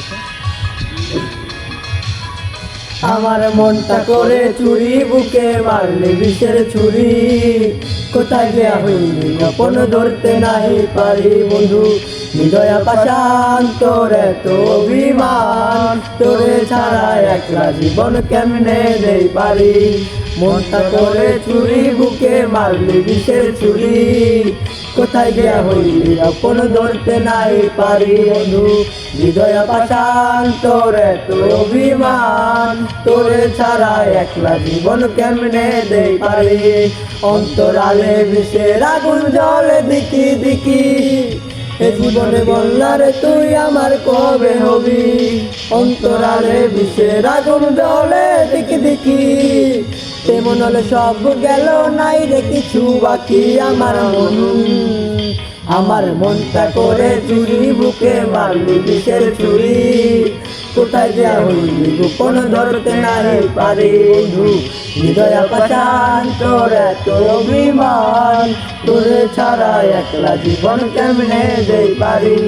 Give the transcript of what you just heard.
আছে। আমার মনটা করে চুরি, বুকে মারলে বিষের ছুরি, কোথায় গিয়া হইলি গোপন ধরতে নাহি পারি বন্ধু। হৃদয়া পাষাণ তোর এত অভিমান, তোরে ছাড়া একলা জীবন কেমনে দেই পারি। মনটা করে চুরি, বুকে মারলি বিষের ছুরি, কোথায় গিয়া হইলি গোপন ধরতে নাই পারি বন্ধু। হৃদয়া পাষাণ তোর এত অভিমান, তোরে ছাড়া একলা জীবন কেমনে দেই পারি। অন্তরালে বিষের আগুন জ্বলে দিকি দিকি, এ জীবনে বললারে তুই আমার কবে হবি। অন্তরালে বিষের আগুন জ্বলে দিকি দিকি, তেমন হলে সব গেল নাই রে কিছু বাকি। আমার মনটা করে চুরি, বুকে মারলি বিষের ছুরি, কোথায় গিয়া হইলি গোপন ধরতে নাই পারি বন্ধু। হৃদয়া পাষাণ তোর এত অভিমান, তোরে ছাড়া একলা জীবন কেমনে দেই পারি।